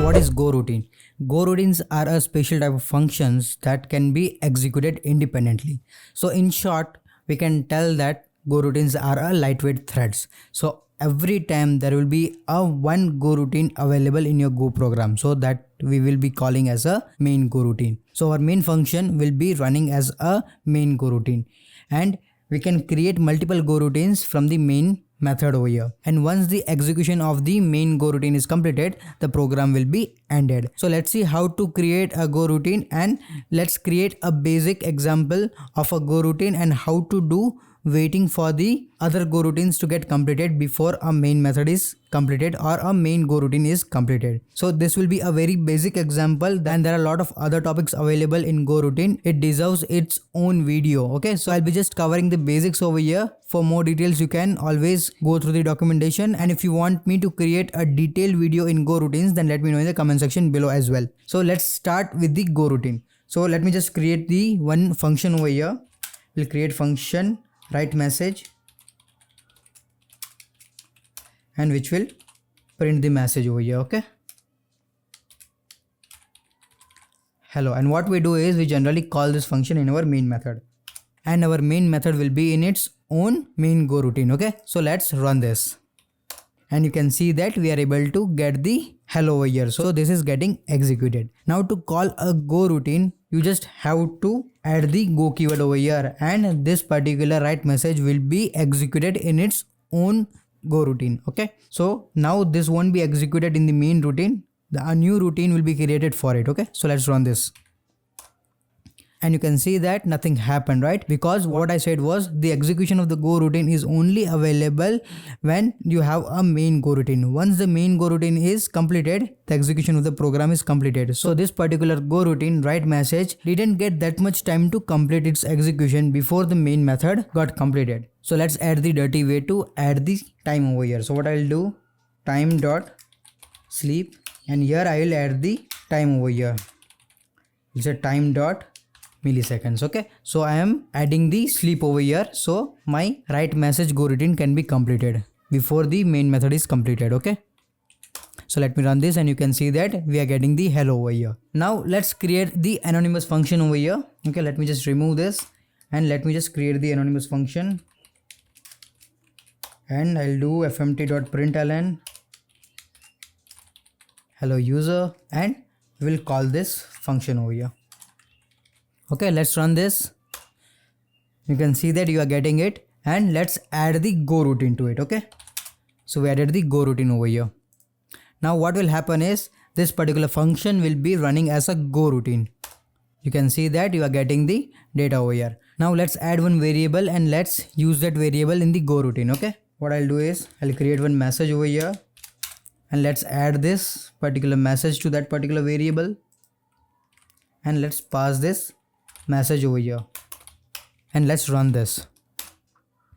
what is Goroutine? Goroutines are a special type of functions that can be executed independently. So in short, we can tell that Goroutines are a lightweight threads. So every time there will be a one Goroutine available in your Go program. So that we will be calling as a main Goroutine. So our main function will be running as a main Goroutine. And we can create multiple Goroutines from the main method over here, and once the execution of the main Goroutine is completed, the program will be ended. So let's see how to create a Goroutine, and let's create a basic example of a Goroutine and how to do waiting for the other Goroutines to get completed before a main method is completed or a main Goroutine is completed. So this will be a very basic example, and there are a lot of other topics available in Goroutine. It deserves its own video. Okay, so I'll be just covering the basics over here. For more details, you can always go through the documentation, and if you want me to create a detailed video in Goroutines, then let me know in the comment section below as well. So let's start with the Goroutine. So let me just create the one function over here. We'll create function write message, and which will print the message over here. Okay, hello. And what we do is we generally call this function in our main method, and our main method will be in its own main Goroutine. Okay, so let's run this, and you can see that we are able to get the hello over here. So this is getting executed. Now to call a Goroutine, you just have to add the go keyword over here, and this particular write message will be executed in its own Goroutine. Okay, so now this won't be executed in the main routine. A new routine will be created for it. Okay, so let's run this, and you can see that nothing happened, right? Because what I said was the execution of the Goroutine is only available when you have a main Goroutine. Once the main Goroutine is completed, the execution of the program is completed. So this particular Goroutine write message didn't get that much time to complete its execution before the main method got completed. So let's add the dirty way to add the time over here. So what I'll do, time dot sleep, and here I will add the time over here. It's a time dot milliseconds. Okay, so I am adding the sleep over here, so my write message Goroutine can be completed before the main method is completed. Okay, so let me run this, and you can see that we are getting the hello over here. Now let's create the anonymous function over here. Okay, let me just remove this, and let me just create the anonymous function, and I'll do fmt.println hello user, and we'll call this function over here. Okay, let's run this. You can see that you are getting it, and let's add the Goroutine to it. Okay, so we added the Goroutine over here. Now what will happen is this particular function will be running as a Goroutine. You can see that you are getting the data over here. Now let's add one variable, and let's use that variable in the Goroutine. Okay, what I'll do is I'll create one message over here, and let's add this particular message to that particular variable, and let's pass this message over here, and let's run this.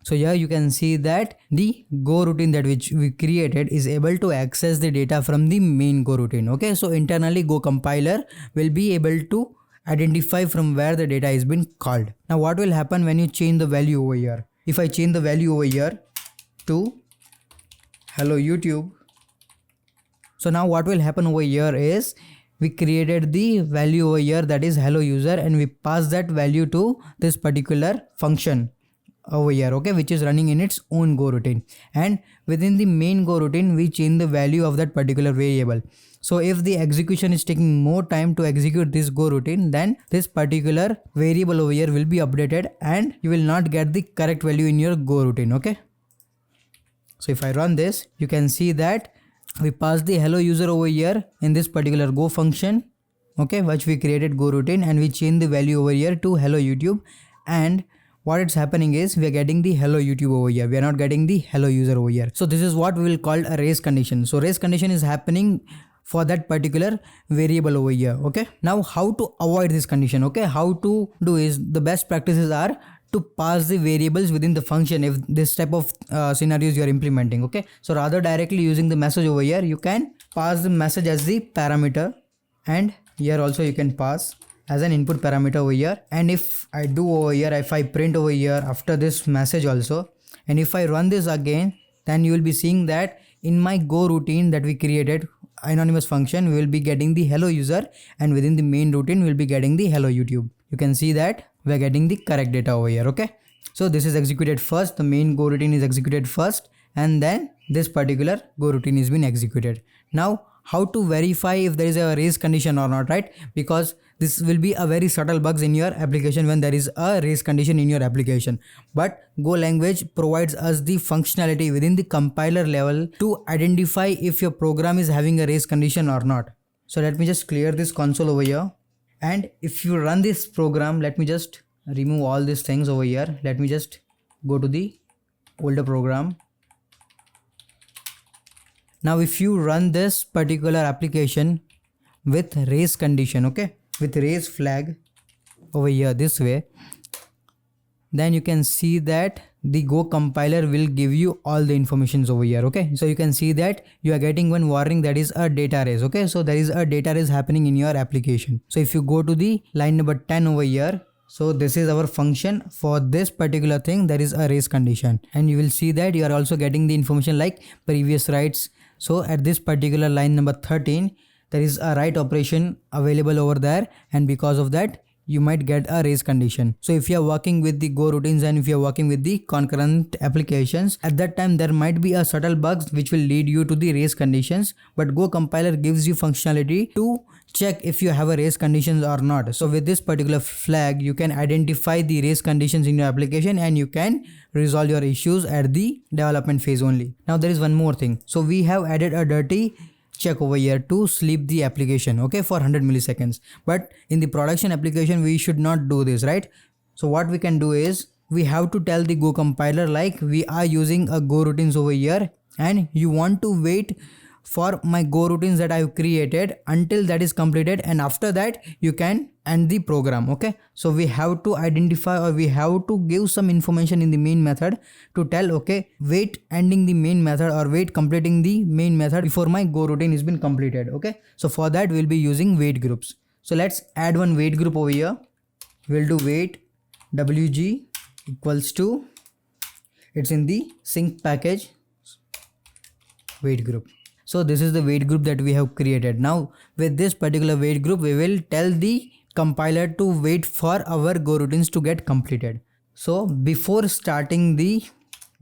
So here you can see that the Goroutine that which we created is able to access the data from the main Goroutine. Okay, so internally Go compiler will be able to identify from where the data is being called. Now what will happen when you change the value over here? If I change the value over here to hello YouTube, so now what will happen over here is we created the value over here, that is hello user, and we pass that value to this particular function over here. Okay, which is running in its own Goroutine, and within the main Goroutine we change the value of that particular variable. So if the execution is taking more time to execute this Goroutine, then this particular variable over here will be updated, and you will not get the correct value in your Goroutine. Okay, so if I run this, you can see that we pass the hello user over here in this particular Go function, okay, which we created Goroutine, and we change the value over here to hello YouTube, and what it's happening is we are getting the hello YouTube over here. We are not getting the hello user over here. So this is what we will call a race condition. So race condition is happening for that particular variable over here. Okay, now how to avoid this condition? Okay, how to do is the best practices are to pass the variables within the function if this type of scenarios you are implementing. Okay, so rather directly using the message over here, you can pass the message as the parameter, and here also you can pass as an input parameter over here. And if I do over here, if I print over here after this message also, and if I run this again, then you will be seeing that in my Go routine that we created, anonymous function we will be getting the hello user, and within the main routine we will be getting the hello YouTube. You can see that we are getting the correct data over here. Okay, so this is executed first, the main go routine is executed first, and then this particular go routine is been executed. Now how to verify if there is a race condition or not, right? Because this will be a very subtle bugs in your application when there is a race condition in your application. But Go language provides us the functionality within the compiler level to identify if your program is having a race condition or not. So let me just clear this console over here. And if you run this program, let me just remove all these things over here. Let me just go to the older program. Now if you run this particular application with race condition, okay, with race flag over here this way, then you can see that the Go compiler will give you all the informations over here. Okay, so you can see that you are getting one warning, that is a data race. Okay, so there is a data race happening in your application. So if you go to the line number 10 over here, so this is our function for this particular thing, there is a race condition, and you will see that you are also getting the information like previous writes. So at this particular line number 13, there is a write operation available over there, and because of that you might get a race condition. So if you are working with the Go routines and if you are working with the concurrent applications, at that time there might be a subtle bugs which will lead you to the race conditions, but Go compiler gives you functionality to check if you have a race conditions or not. So with this particular flag you can identify the race conditions in your application and you can resolve your issues at the development phase only. Now there is one more thing. So we have added a dirty check over here to sleep the application, okay, for 100 milliseconds. But in the production application we should not do this, right? So what we can do is we have to tell the Go compiler like we are using a Go routines over here and you want to wait for my Go routines that I have created until that is completed, and after that you can end the program. Okay, so we have to identify or we have to give some information in the main method to tell, okay, wait ending the main method or wait completing the main method before my Go routine has been completed. Okay, so for that we'll be using wait groups. So let's add one wait group over here. We'll do wait wg equals to, it's in the sync package wait group. So this is the wait group that we have created. Now with this particular wait group we will tell the compiler to wait for our Go routines to get completed. So before starting the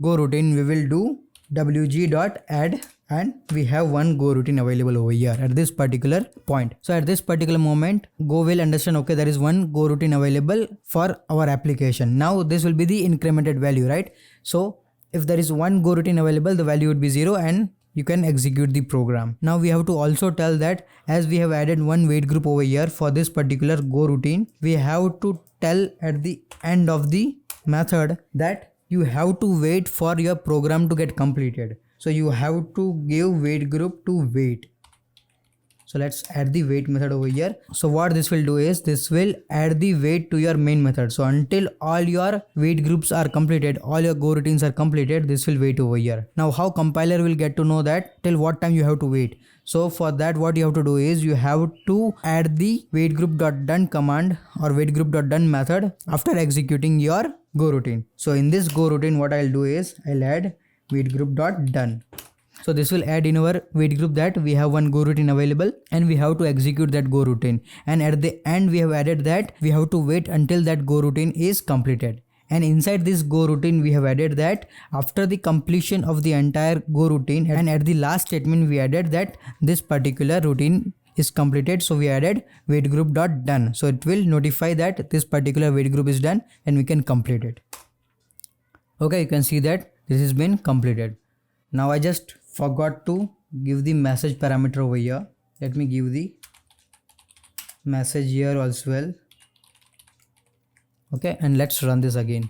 Go routine we will do wg.add, and we have one Go routine available over here at this particular point. So at this particular moment Go will understand, okay, there is one Go routine available for our application. Now this will be the incremented value, right? So if there is one Go routine available, the value would be 0 and you can execute the program. Now we have to also tell that as we have added one wait group over here for this particular Go routine, we have to tell at the end of the method that you have to wait for your program to get completed. So you have to give wait group to wait. So let's add the wait method over here. So what this will do is this will add the wait to your main method. So until all your wait groups are completed, all your Go routines are completed, this will wait over here. Now how compiler will get to know that till what time you have to wait? So for that what you have to do is you have to add the wait group.done command or wait group.done method after executing your Go routine. So in this Go routine what I'll do is I'll add wait group.done. So this will add in our wait group that we have one Go routine available and we have to execute that Go routine, and at the end we have added that we have to wait until that Go routine is completed. And inside this Go routine we have added that after the completion of the entire Go routine, and at the last statement we added that this particular routine is completed. So we added wait group.done. So it will notify that this particular wait group is done and we can complete it. Okay, you can see that this has been completed. Now I just forgot to give the message parameter over here. Let me give the message here as well. Okay, and let's run this again.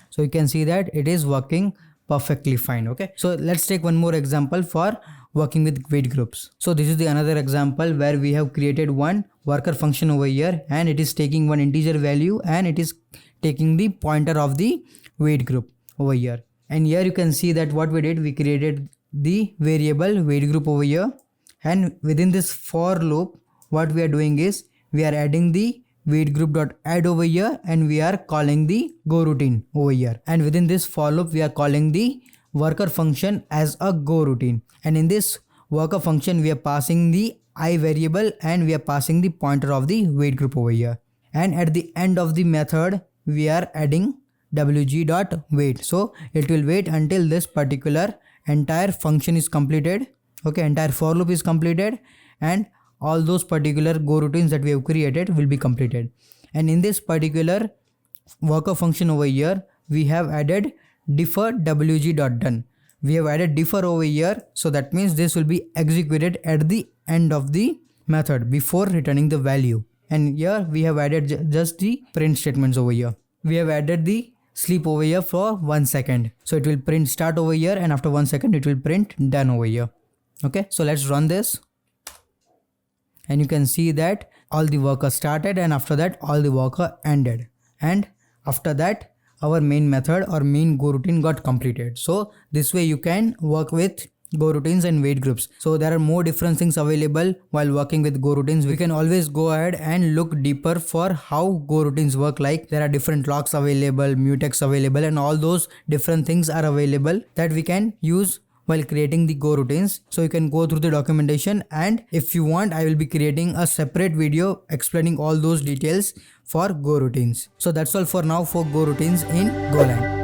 So you can see that it is working perfectly fine. Okay, so let's take one more example for working with wait groups. So this is the another example where we have created one worker function over here, and it is taking one integer value and it is taking the pointer of the wait group over here. And here you can see that what we did, we created the variable wait group over here, and within this for loop what we are doing is we are adding the wait group.add over here and we are calling the Go routine over here, and within this for loop we are calling the worker function as a Go routine, and in this worker function, we are passing the I variable and we are passing the pointer of the wait group over here. And at the end of the method, we are adding wg.wait. So it will wait until this particular entire function is completed. Okay, entire for loop is completed and all those particular Goroutines that we have created will be completed. And in this particular worker function over here, we have added defer wg.done. We have added defer over here, so that means this will be executed at the end of the method before returning the value. And here we have added just the print statements over here. We have added the sleep over here for 1 second. So it will print start over here and after 1 second it will print done over here. Okay, so let's run this. And you can see that all the worker started and after that all the worker ended. And after that our main method or main Goroutine got completed. So this way you can work with Goroutines and wait groups. So there are more different things available while working with Goroutines. We can always go ahead and look deeper for how Goroutines work. Like there are different locks available, mutex available, and all those different things are available that we can use while creating the Goroutines. So you can go through the documentation, and if you want, I will be creating a separate video explaining all those details for Goroutines. So that's all for now for Goroutines in Golang.